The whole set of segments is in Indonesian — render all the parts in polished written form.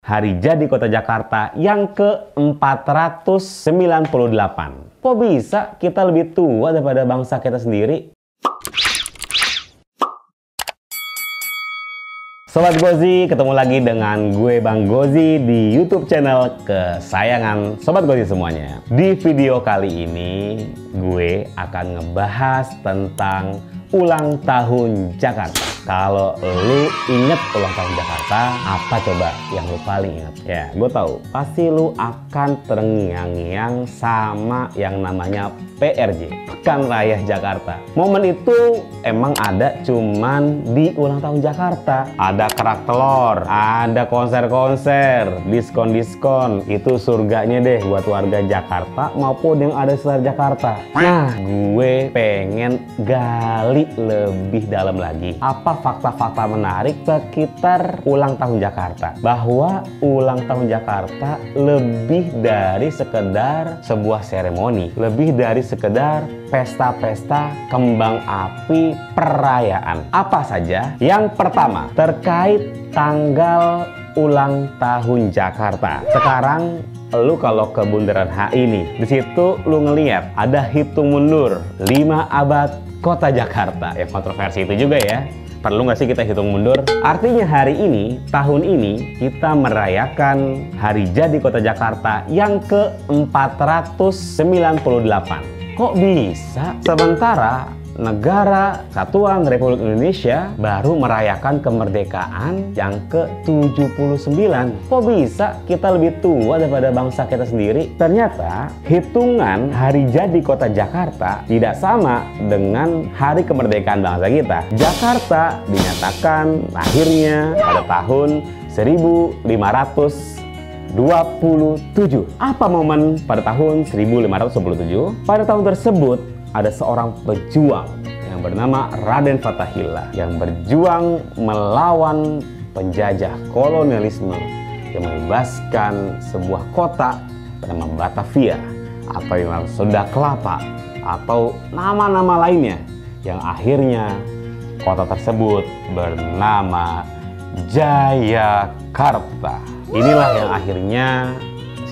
hari jadi kota Jakarta yang ke-498. Kok bisa kita lebih tua daripada bangsa kita sendiri? Sobat Gozi, ketemu lagi dengan gue Bang Gozi di YouTube channel kesayangan Sobat Gozi semuanya. Di video kali ini, gue akan ngebahas tentang ulang tahun Jakarta. Kalau lu inget ulang tahun Jakarta, apa coba yang lu paling inget? Ya, gue tahu pasti lu akan terngiang-ngiang sama yang namanya PRJ, Pekan Raya Jakarta. Momen itu emang ada cuman di ulang tahun Jakarta. Ada kerak telur, ada konser-konser, diskon-diskon. Itu surganya deh buat warga Jakarta maupun yang ada di sekitar Jakarta. Nah, gue pengen gali lebih dalam lagi. Apa fakta-fakta menarik sekitar ulang tahun Jakarta? Bahwa ulang tahun Jakarta lebih dari sekedar sebuah seremoni, lebih dari sekedar pesta-pesta kembang api perayaan. Apa saja? Yang pertama, terkait tanggal ulang tahun Jakarta. Sekarang lu kalau ke Bundaran HI nih, di situ lu ngeliat ada hitung mundur 5 abad kota Jakarta. Yang kontroversi itu juga ya. Perlu nggak sih kita hitung mundur? Artinya hari ini, tahun ini, kita merayakan hari jadi kota Jakarta yang ke-498. Kok bisa? Sementara Negara Kesatuan Republik Indonesia baru merayakan kemerdekaan yang ke-79. Kok bisa kita lebih tua daripada bangsa kita sendiri? Ternyata hitungan hari jadi kota Jakarta tidak sama dengan hari kemerdekaan bangsa kita. Jakarta dinyatakan lahirnya pada tahun 1527. Apa momen pada tahun 1527? Pada tahun tersebut ada seorang pejuang yang bernama Raden Fathahillah yang berjuang melawan penjajah kolonialisme yang membebaskan sebuah kota bernama Batavia atau yang Sunda Kelapa atau nama-nama lainnya yang akhirnya kota tersebut bernama Jayakarta. Inilah yang akhirnya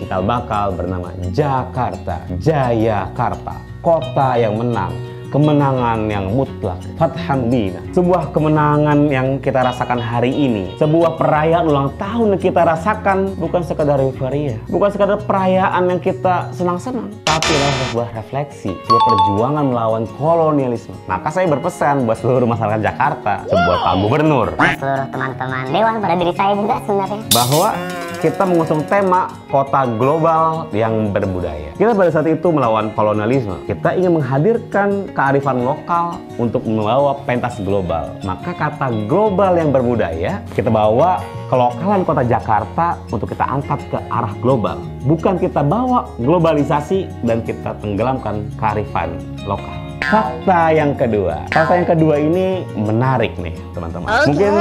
cikal bakal bernama Jakarta. Jayakarta, kota yang menang, kemenangan yang mutlak, Fathan Bina. Sebuah kemenangan yang kita rasakan hari ini, sebuah perayaan ulang tahun yang kita rasakan bukan sekadar euforia, bukan sekadar perayaan yang kita senang-senang, tapi adalah sebuah refleksi, sebuah perjuangan melawan kolonialisme. Maka saya berpesan buat seluruh masyarakat Jakarta, sebuah Pak Gubernur, seluruh teman-teman dewan, pada diri saya juga sebenarnya, bahwa kita mengusung tema kota global yang berbudaya. Kita pada saat itu melawan kolonialisme. Kita ingin menghadirkan kearifan lokal untuk membawa pentas global. Maka kata global yang berbudaya kita bawa kelokalan kota Jakarta untuk kita angkat ke arah global. Bukan kita bawa globalisasi dan kita tenggelamkan kearifan lokal. Fakta yang kedua. Fakta yang kedua ini menarik nih teman-teman. Mungkin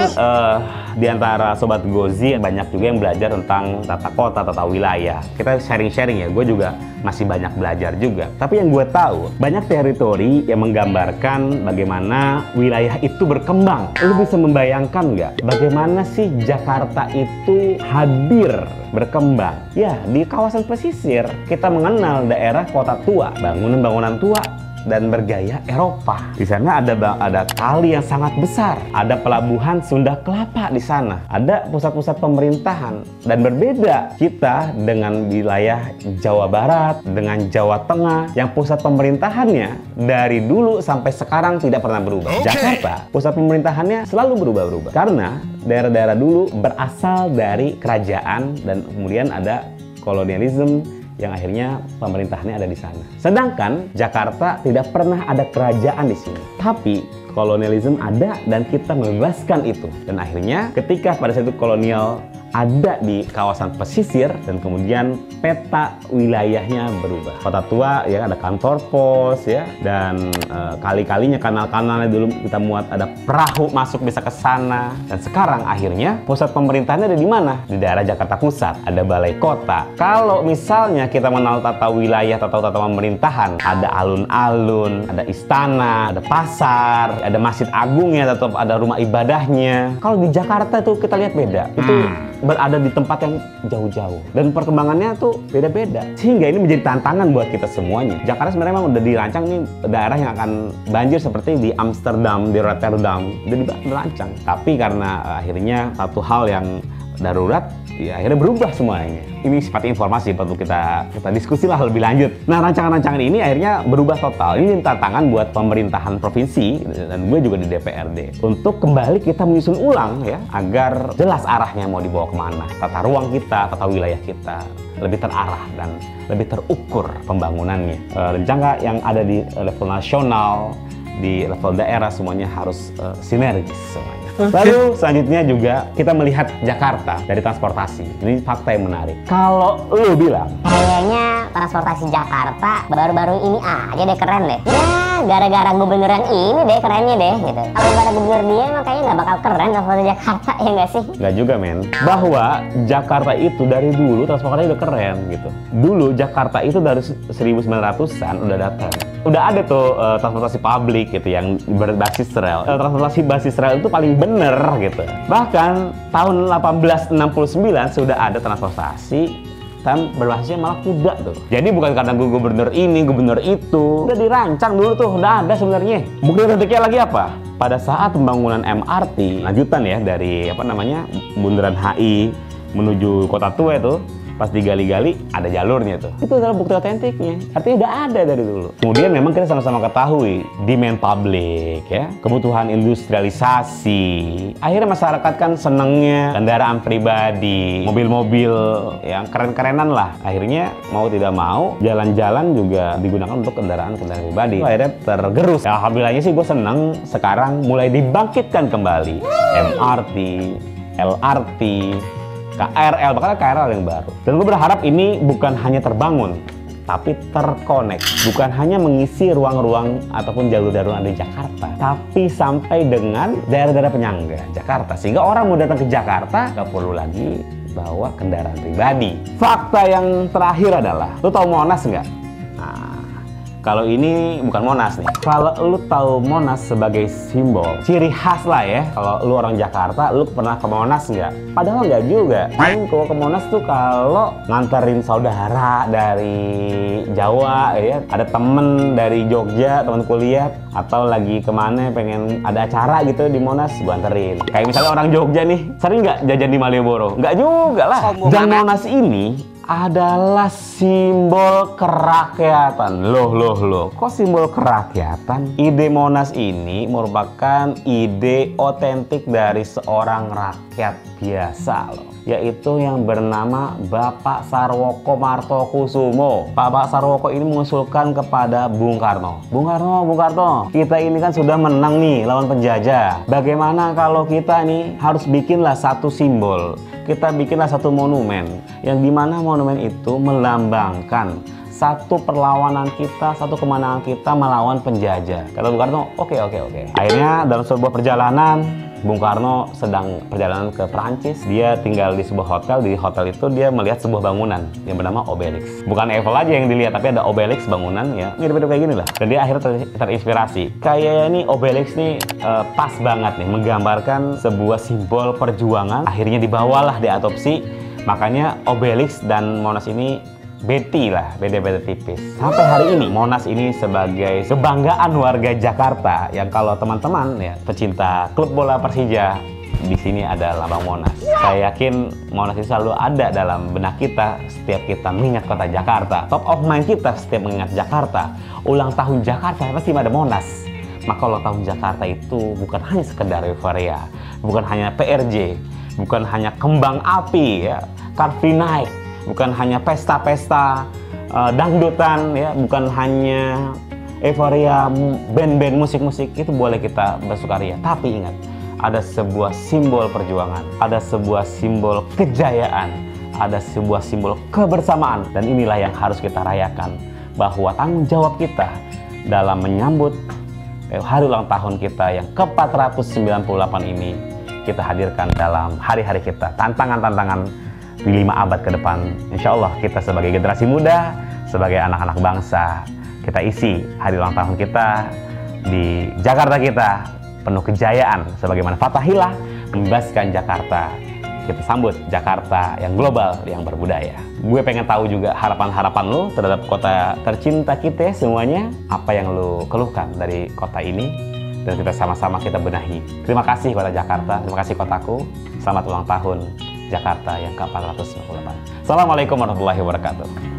di antara Sobat Gozi banyak juga yang belajar tentang tata kota, tata wilayah. Kita sharing-sharing ya, gue juga masih banyak belajar juga. Tapi yang gue tahu, banyak teori yang menggambarkan bagaimana wilayah itu berkembang. Lu bisa membayangkan nggak bagaimana sih Jakarta itu hadir berkembang? Ya, di kawasan pesisir kita mengenal daerah kota tua, bangunan-bangunan tua dan bergaya Eropa. Di sana ada kali yang sangat besar, ada pelabuhan Sunda Kelapa di sana, ada pusat-pusat pemerintahan. Dan berbeda kita dengan wilayah Jawa Barat, dengan Jawa Tengah, yang pusat pemerintahannya dari dulu sampai sekarang tidak pernah berubah. Jakarta, pusat pemerintahannya selalu berubah-ubah karena daerah-daerah dulu berasal dari kerajaan dan kemudian ada kolonialisme yang akhirnya pemerintahannya ada di sana. Sedangkan Jakarta tidak pernah ada kerajaan di sini. Tapi kolonialisme ada dan kita membebaskan itu. Dan akhirnya ketika pada saat itu kolonial ada di kawasan pesisir dan kemudian peta wilayahnya berubah. Kota tua ya ada kantor pos ya dan kali-kalinya kanal-kanalnya dulu kita muat ada perahu masuk bisa ke sana dan sekarang akhirnya pusat pemerintahannya ada di mana? Di daerah Jakarta Pusat, ada balai kota. Kalau misalnya kita mengenal tata wilayah, tata pemerintahan, ada alun-alun, ada istana, ada pasar, ada masjid agungnya atau ada rumah ibadahnya. Kalau di Jakarta itu kita lihat beda. Itu berada di tempat yang jauh-jauh dan perkembangannya tuh beda-beda, sehingga ini menjadi tantangan buat kita semuanya. Jakarta sebenarnya memang udah dirancang nih daerah yang akan banjir seperti di Amsterdam, di Rotterdam, udah dirancang. Tapi karena akhirnya satu hal yang darurat, ya akhirnya berubah semuanya. Ini sifatnya informasi, perlu kita diskusi lah lebih lanjut. Nah, rancangan-rancangan ini akhirnya berubah total. Ini tantangan buat pemerintahan provinsi dan gue juga di DPRD untuk kembali kita menyusun ulang ya, agar jelas arahnya mau dibawa kemana. Tata ruang kita, tata wilayah kita lebih terarah dan lebih terukur pembangunannya. Rencana yang ada di level nasional, di level daerah, semuanya harus sinergis semuanya. Lalu selanjutnya juga kita melihat Jakarta dari transportasi. Ini fakta yang menarik. Kalau lu bilang Kayaknya transportasi Jakarta baru-baru ini aja deh keren deh. Ya, gara-gara gubernuran ini deh kerennya deh gitu. Kalau nggak ada gubernur dia, emang kayaknya nggak bakal keren transportasi Jakarta, ya nggak sih? nggak juga men, bahwa Jakarta itu dari dulu transportasi udah keren gitu. Dulu Jakarta itu dari 1900-an udah datang. Udah ada tuh transportasi publik gitu yang berbasis rel. Transportasi basis rel itu paling bener gitu. Bahkan tahun 1869 sudah ada transportasi dan berbasisnya malah kuda tuh. Jadi bukan karena gubernur ini, gubernur itu. Udah dirancang dulu tuh, udah ada sebenarnya. Bukti detiknya lagi apa? Pada saat pembangunan MRT, lanjutan ya dari Bundaran HI menuju Kota Tua itu, pas digali-gali ada jalurnya tuh. Itu adalah bukti otentiknya. Artinya udah ada dari dulu. Kemudian memang kita sama-sama ketahui demand publik ya, kebutuhan industrialisasi. Akhirnya masyarakat kan senengnya kendaraan pribadi, mobil-mobil yang keren-kerenan lah. Akhirnya mau tidak mau jalan-jalan juga digunakan untuk kendaraan pribadi. Akhirnya tergerus. Ya, alhamdulillahnya sih gue seneng sekarang mulai dibangkitkan kembali MRT, LRT, KRL, bahkan KRL yang baru. Dan gue berharap ini bukan hanya terbangun, tapi terkonek. Bukan hanya mengisi ruang-ruang ataupun jalur-jalur ada di Jakarta, tapi sampai dengan daerah-daerah penyangga Jakarta. Sehingga orang mau datang ke Jakarta, nggak perlu lagi bawa kendaraan pribadi. Fakta yang terakhir adalah, lo tau Monas nggak? Nah, kalau ini bukan Monas nih. Kalau lu tahu Monas sebagai simbol, ciri khas lah ya. Kalau lu orang Jakarta, lu pernah ke Monas nggak? Padahal nggak juga. Paling kalau ke Monas tuh kalau nganterin saudara dari Jawa ya, ada temen dari Jogja, teman kuliah, atau lagi kemana pengen ada acara gitu di Monas, gua anterin. Kayak misalnya orang Jogja nih, sering nggak jajan di Malioboro? Nggak juga lah. Dan Monas ini adalah simbol kerakyatan. Loh. Kok simbol kerakyatan? Ide Monas ini merupakan ide otentik dari seorang rakyat biasa loh. Yaitu yang bernama Bapak Sarwoko Martokusumo. Bapak Sarwoko ini mengusulkan kepada Bung Karno. Bung Karno, kita ini kan sudah menang nih lawan penjajah. Bagaimana kalau kita nih harus bikinlah satu simbol. Kita bikinlah satu monumen, yang dimana monumen itu melambangkan satu perlawanan kita, satu kemenangan kita melawan penjajah. Kata Bung Karno, oke. Akhirnya dalam sebuah perjalanan, Bung Karno sedang perjalanan ke Perancis. Dia tinggal di sebuah hotel. Di hotel itu dia melihat sebuah bangunan yang bernama Obelix. Bukan Eiffel aja yang dilihat, tapi ada Obelix bangunan ya, mirip-mirip kayak gini lah. Dan dia akhirnya terinspirasi. Kayaknya nih Obelix nih pas banget nih menggambarkan sebuah simbol perjuangan. Akhirnya dibawalah diadopsi. Makanya Obelix dan Monas ini beda tipis. Sampai hari ini Monas ini sebagai kebanggaan warga Jakarta yang kalau teman-teman ya pecinta klub bola Persija, di sini ada lambang Monas. Saya yakin Monas itu selalu ada dalam benak kita setiap kita mengingat kota Jakarta. Top of mind kita setiap mengingat Jakarta. Ulang tahun Jakarta pasti ada Monas. Maka ulang tahun Jakarta itu bukan hanya sekedar euforia, bukan hanya PRJ, bukan hanya kembang api ya, Car Free Night, bukan hanya pesta-pesta dangdutan ya, bukan hanya euforia band-band musik-musik. Itu boleh kita bersukaria, tapi ingat, ada sebuah simbol perjuangan, ada sebuah simbol kejayaan, ada sebuah simbol kebersamaan, dan inilah yang harus kita rayakan, bahwa tanggung jawab kita dalam menyambut hari ulang tahun kita yang ke-498 ini kita hadirkan dalam hari-hari kita, tantangan-tantangan di 5 abad ke depan. Insya Allah kita sebagai generasi muda, sebagai anak-anak bangsa, kita isi hari ulang tahun kita di Jakarta kita penuh kejayaan, sebagaimana Fathahillah membebaskan Jakarta kita sambut Jakarta yang global, yang berbudaya. Gue pengen tahu juga harapan-harapan lo terhadap kota tercinta kita semuanya. Apa yang lo keluhkan dari kota ini, dan kita sama-sama kita benahi. Terima kasih kota Jakarta, terima kasih kotaku. Selamat ulang tahun Jakarta yang ke-458. Assalamualaikum warahmatullahi wabarakatuh.